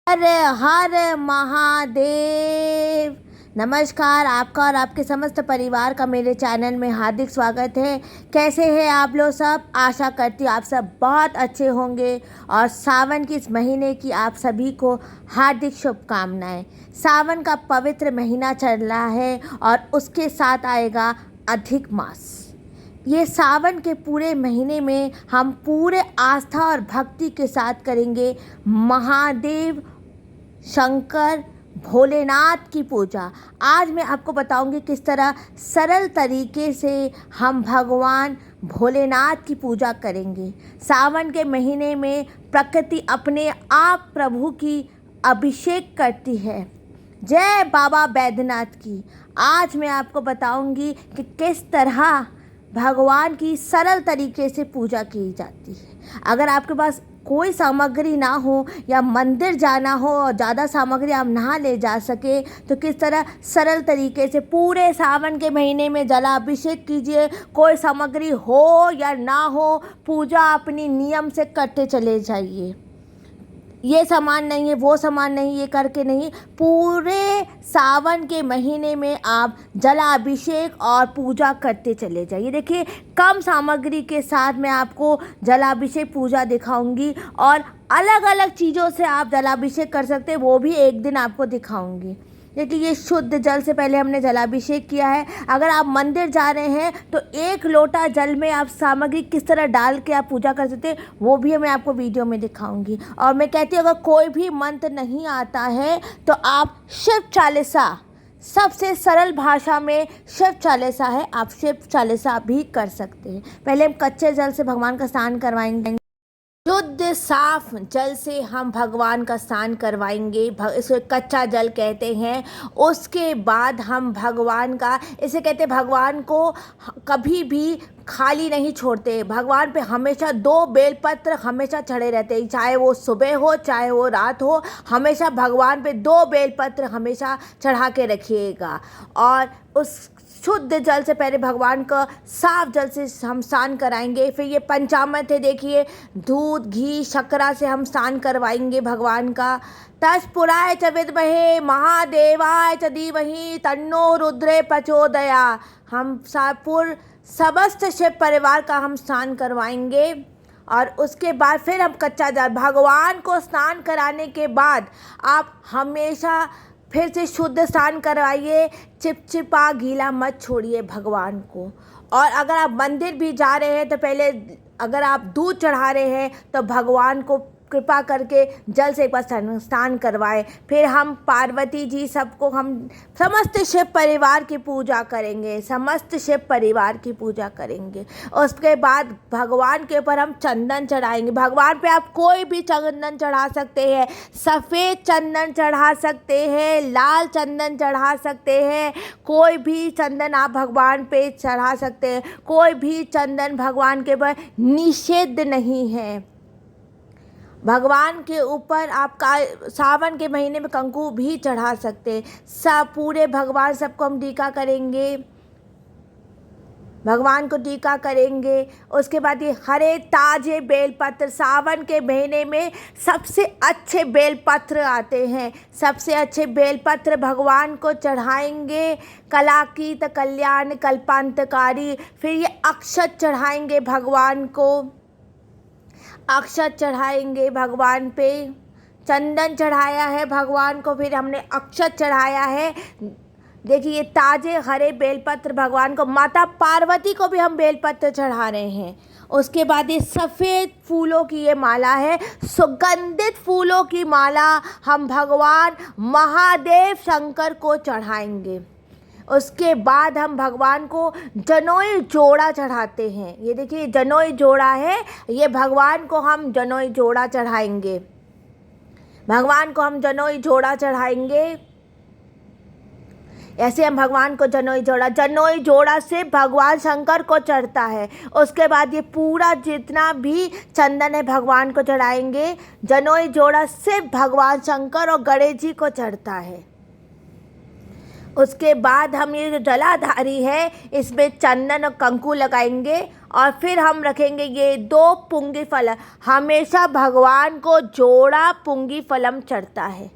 हर हर महादेव। नमस्कार, आपका और आपके समस्त परिवार का मेरे चैनल में हार्दिक स्वागत है। कैसे हैं आप लोग सब? आशा करती हूँ आप सब बहुत अच्छे होंगे और सावन के इस महीने की आप सभी को हार्दिक शुभकामनाएं। सावन का पवित्र महीना चल रहा है और उसके साथ आएगा अधिक मास। ये सावन के पूरे महीने में हम पूरे आस्था और भक्ति के साथ करेंगे महादेव, शंकर, भोलेनाथ की पूजा। आज मैं आपको बताऊंगी किस तरह सरल तरीके से हम भगवान भोलेनाथ की पूजा करेंगे। सावन के महीने में प्रकृति अपने आप प्रभु की अभिषेक करती है। जय बाबा बैद्यनाथ की। आज मैं आपको बताऊंगी कि किस तरह भगवान की सरल तरीके से पूजा की जाती है। अगर आपके पास कोई सामग्री ना हो या मंदिर जाना हो और ज़्यादा सामग्री आप ना ले जा सके तो किस तरह सरल तरीके से पूरे सावन के महीने में जलाभिषेक कीजिए। कोई सामग्री हो या ना हो, पूजा अपनी नियम से करते चले जाइए। ये सामान नहीं है, वो सामान नहीं, ये करके नहीं, पूरे सावन के महीने में आप जलाभिषेक और पूजा करते चले जाइए। देखिए, कम सामग्री के साथ मैं आपको जलाभिषेक पूजा दिखाऊंगी और अलग अलग चीज़ों से आप जलाभिषेक कर सकते हैं, वो भी एक दिन आपको दिखाऊंगी। देखिए, ये शुद्ध जल से पहले हमने जलाभिषेक किया है। अगर आप मंदिर जा रहे हैं तो 1 लोटा जल में आप सामग्री किस तरह डाल के आप पूजा कर सकते हैं, वो भी मैं आपको वीडियो में दिखाऊंगी। और मैं कहती हूँ अगर कोई भी मंत्र नहीं आता है तो आप शिव चालीसा, सबसे सरल भाषा में शिव चालीसा है, आप शिव चालीसा भी कर सकते हैं। पहले हम कच्चे जल से भगवान का स्नान करवाएंगे। शुद्ध साफ जल से हम भगवान का स्नान करवाएंगे, इसे कच्चा जल कहते हैं। उसके बाद हम भगवान का, इसे कहते हैं भगवान को कभी भी खाली नहीं छोड़ते। भगवान पे हमेशा 2 बेलपत्र हमेशा चढ़े रहते हैं, चाहे वो सुबह हो चाहे वो रात हो, हमेशा भगवान पे 2 बेलपत्र हमेशा चढ़ा के रखिएगा। और उस शुद्ध जल से पहले भगवान का साफ जल से हम स्नान कराएंगे। फिर ये पंचामृत है, देखिए, दूध, घी, शर्करा से हम स्नान करवाएंगे भगवान का। तत्पुरुषाय च विद्महे महादेवाय च धीमहि तन्नो रुद्रे प्रचोदया। हम समस्त शिव परिवार का हम स्नान करवाएंगे। और उसके बाद फिर हम कच्चा जल, भगवान को स्नान कराने के बाद आप हमेशा फिर से शुद्ध स्नान करवाइए। चिपचिपा गीला मत छोड़िए भगवान को। और अगर आप मंदिर भी जा रहे हैं तो पहले अगर आप दूध चढ़ा रहे हैं तो भगवान को कृपा करके जल से एक बार स्नान करवाएं। फिर हम पार्वती जी, सबको हम समस्त शिव परिवार की पूजा करेंगे, समस्त शिव परिवार की पूजा करेंगे। उसके बाद भगवान के ऊपर हम चंदन चढ़ाएंगे। भगवान पे आप कोई भी चंदन चढ़ा सकते हैं, सफ़ेद चंदन चढ़ा सकते हैं, लाल चंदन चढ़ा सकते हैं, कोई भी चंदन आप भगवान पे चढ़ा सकते हैं। कोई भी चंदन भगवान के ऊपर निषिद्ध नहीं है। भगवान के ऊपर आप सावन के महीने में कंकु भी चढ़ा सकते हैं। सब पूरे भगवान, सबको हम टीका करेंगे, भगवान को टीका करेंगे। उसके बाद ये हरे ताजे बेलपत्र, सावन के महीने में सबसे अच्छे बेलपत्र आते हैं, सबसे अच्छे बेलपत्र भगवान को चढ़ाएंगे। कलाकीत कल्याण कल्पांतकारी। फिर ये अक्षत चढ़ाएंगे भगवान को, अक्षत चढ़ाएंगे भगवान पे। चंदन चढ़ाया है भगवान को, फिर हमने अक्षत चढ़ाया है। देखिए, ये ताजे हरे बेलपत्र भगवान को, माता पार्वती को भी हम बेलपत्र चढ़ा रहे हैं। उसके बाद ये सफ़ेद फूलों की ये माला है, सुगंधित फूलों की माला हम भगवान महादेव शंकर को चढ़ाएंगे। उसके बाद हम भगवान को जनोई जोड़ा चढ़ाते हैं। ये देखिए, जनोई जोड़ा है, ये भगवान को हम जनोई जोड़ा चढ़ाएंगे, भगवान को हम जनोई जोड़ा चढ़ाएंगे। ऐसे हम भगवान को जनोई जोड़ा से भगवान शंकर को चढ़ता है। उसके बाद ये पूरा जितना भी चंदन है भगवान को चढ़ाएंगे। जनोई जोड़ा सिर्फ भगवान शंकर और गणेश जी को चढ़ता है। उसके बाद हम ये जो जलाधारी है इसमें चंदन और कंकु लगाएंगे और फिर हम रखेंगे ये 2 पुंगी फल। हमेशा भगवान को जोड़ा पुंगी फलम चढ़ता है,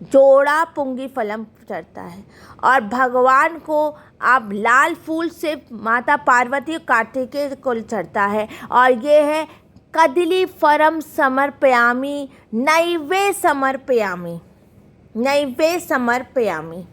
जोड़ा पुंगी फलम चढ़ता है। और भगवान को आप लाल फूल से माता पार्वती और कार्तिकेय को चढ़ता है। और ये है कदली फरम समर्पयामी नैवे समर्पयामी, नैवे समर्पयामी।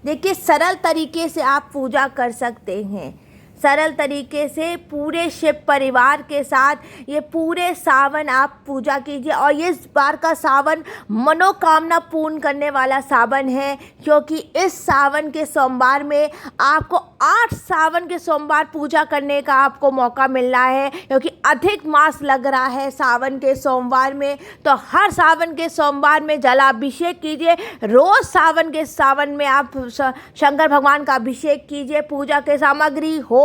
देखिए सरल तरीके से आप पूजा कर सकते हैं, सरल तरीके से पूरे शिव परिवार के साथ ये पूरे सावन आप पूजा कीजिए। और ये इस बार का सावन मनोकामना पूर्ण करने वाला सावन है, क्योंकि इस सावन के सोमवार में आपको 8 सावन के सोमवार पूजा करने का आपको मौका मिल रहा है, क्योंकि अधिक मास लग रहा है सावन के सोमवार में। तो हर सावन के सोमवार में जलाभिषेक कीजिए। रोज़ सावन में आप शंकर भगवान का अभिषेक कीजिए। पूजा के सामग्री हो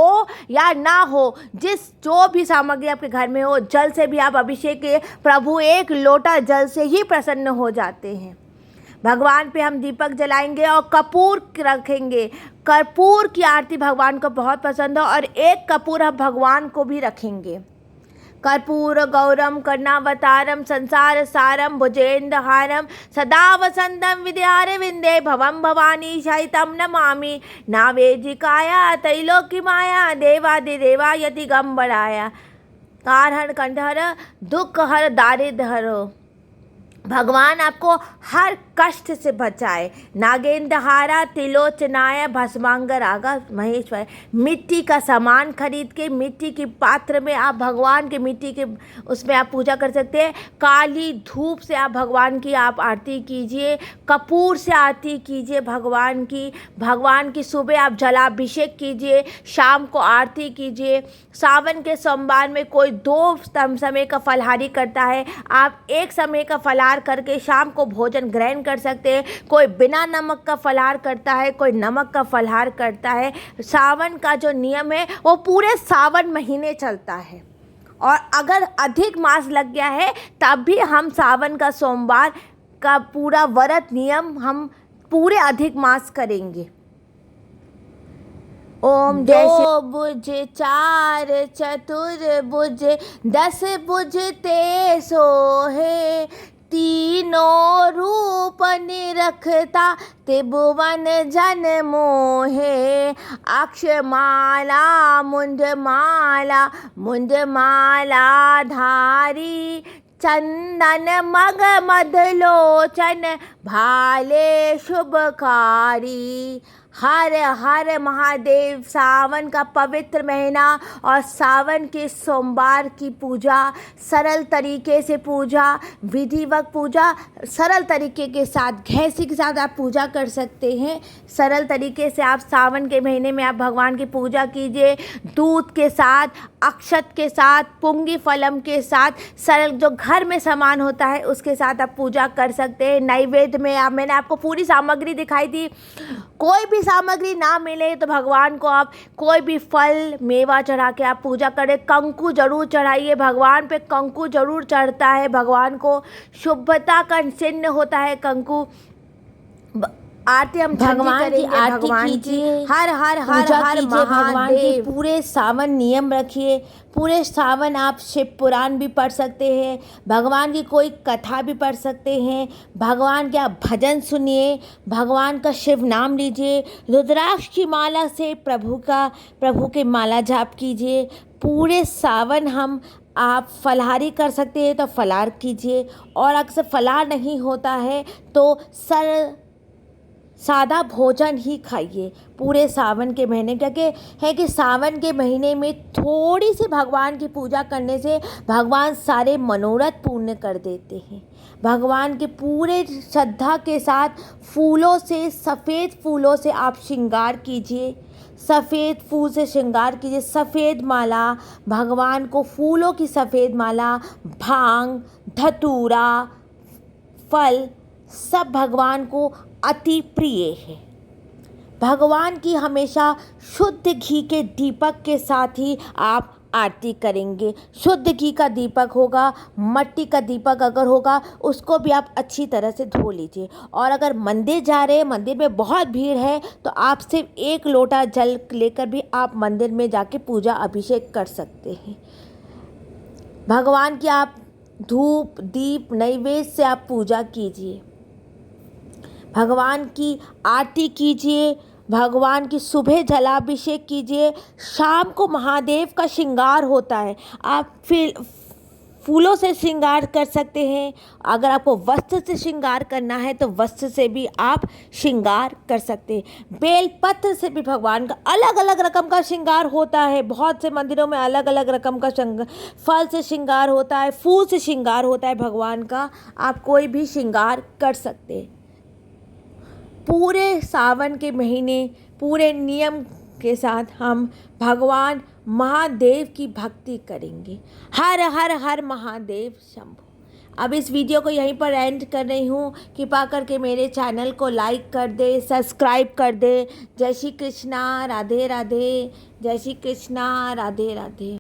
या ना हो, जो भी सामग्री आपके घर में हो, जल से भी आप अभिषेक किए। प्रभु एक लोटा जल से ही प्रसन्न हो जाते हैं। भगवान पे हम दीपक जलाएंगे और कपूर रखेंगे। कर्पूर की आरती भगवान को बहुत पसंद है, और एक कपूर हम भगवान को भी रखेंगे। कर्पूर गौरम कर्णावतारम संसार सारम भुजेन्द्रहारम सदा वसंतम विद्यारे विंदे भवम भवानी सहितम नमामि नावेजिकाया त्रैलोक्य माया देवादिदेवा यति गंबराया कारहर कंठहर दुख हर दारिद्र हरो। भगवान आपको हर कष्ट से बचाए। नागेंद्रहारा तिलोचनाय भस्मांगर आगा महेश्वर। मिट्टी का सामान खरीद के मिट्टी के पात्र में आप भगवान के मिट्टी के उसमें आप पूजा कर सकते हैं। काली धूप से आप भगवान की आप आरती कीजिए, कपूर से आरती कीजिए भगवान की सुबह आप जलाभिषेक कीजिए, शाम को आरती कीजिए। सावन के सोमवार में कोई 2 समय का फलाहारी करता है, आप 1 समय का फलाहार करके शाम को भोजन ग्रहण कर सकते हैं। कोई बिना नमक का फलाहार करता है, कोई नमक का फलाहार करता है। सावन का जो नियम है वो पूरे सावन महीने चलता है, और अगर अधिक मास लग गया है तब भी हम सावन का सोमवार का पूरा व्रत नियम हम पूरे अधिक मास करेंगे। ओम 2 भुज 4 चतुर्भुज 10 भुज ते सोहे। तीनों रूप निरखता त्रिभुवन जन मोहे। अक्षमाला मुंडमाला धारी चंदन मग मधलोचन भाले शुभकारी। हर हर महादेव। सावन का पवित्र महीना और सावन के सोमवार की पूजा, सरल तरीके से पूजा, विधिवत पूजा, सरल तरीके के साथ घैसी के साथ आप पूजा कर सकते हैं। सरल तरीके से आप सावन के महीने में आप भगवान की पूजा कीजिए। दूध के साथ, अक्षत के साथ, पुंगी फलम के साथ, सरल जो घर में सामान होता है उसके साथ आप पूजा कर सकते हैं। नैवेद्य में मैंने आपको पूरी सामग्री दिखाई दी। कोई भी सामग्री ना मिले तो भगवान को आप कोई भी फल मेवा चढ़ा के आप पूजा करें। कंकु जरूर चढ़ाइए, भगवान पे कंकु जरूर चढ़ता है। भगवान को शुभता का चिन्ह होता है कंकु। आरती हम भगवान की आरती कीजिए, हर हर हर हर भगवान के पूरे सावन नियम रखिए। पूरे सावन आप शिव पुराण भी पढ़ सकते हैं, भगवान की कोई कथा भी पढ़ सकते हैं, भगवान के आप भजन सुनिए, भगवान का शिव नाम लीजिए। रुद्राक्ष की माला से प्रभु के माला जाप कीजिए। पूरे सावन हम आप फलाहारी कर सकते हैं तो फलाहार कीजिए, और अक्सर फलाहार नहीं होता है तो सादा भोजन ही खाइए पूरे सावन के महीने। क्योंकि है कि सावन के महीने में थोड़ी सी भगवान की पूजा करने से भगवान सारे मनोरथ पूर्ण कर देते हैं। भगवान के पूरे श्रद्धा के साथ फूलों से, सफ़ेद फूलों से आप श्रृंगार कीजिए। सफ़ेद फूल से श्रृंगार कीजिए। सफ़ेद माला, भगवान को फूलों की सफ़ेद माला, भांग, धतूरा, फल सब भगवान को अति प्रिय है। भगवान की हमेशा शुद्ध घी के दीपक के साथ ही आप आरती करेंगे। शुद्ध घी का दीपक होगा, मट्टी का दीपक अगर होगा उसको भी आप अच्छी तरह से धो लीजिए। और अगर मंदिर जा रहे हैं, मंदिर में बहुत भीड़ है, तो आप सिर्फ 1 लोटा जल लेकर भी आप मंदिर में जाके पूजा अभिषेक कर सकते हैं। भगवान की आप धूप दीप नैवेद्य से आप पूजा कीजिए, भगवान की आरती कीजिए, भगवान की सुबह जलाभिषेक कीजिए। शाम को महादेव का श्रृंगार होता है, आप फिर फूलों से श्रृंगार कर सकते हैं। अगर आपको वस्त्र से श्रृंगार करना है तो वस्त्र से भी आप श्रृंगार कर सकते हैं। बेलपत्र से भी भगवान का अलग अलग रकम का श्रृंगार होता है। बहुत से मंदिरों में अलग अलग रकम का फल से श्रृंगार होता है, फूल से श्रृंगार होता है भगवान का। आप कोई भी श्रृंगार कर सकते हैं। पूरे सावन के महीने पूरे नियम के साथ हम भगवान महादेव की भक्ति करेंगे। हर हर हर महादेव शंभु। अब इस वीडियो को यहीं पर एंड कर रही हूँ। कृपा करके मेरे चैनल को लाइक कर दे, सब्सक्राइब कर दे। जय श्री कृष्णा, राधे राधे। जय श्री कृष्णा, राधे राधे।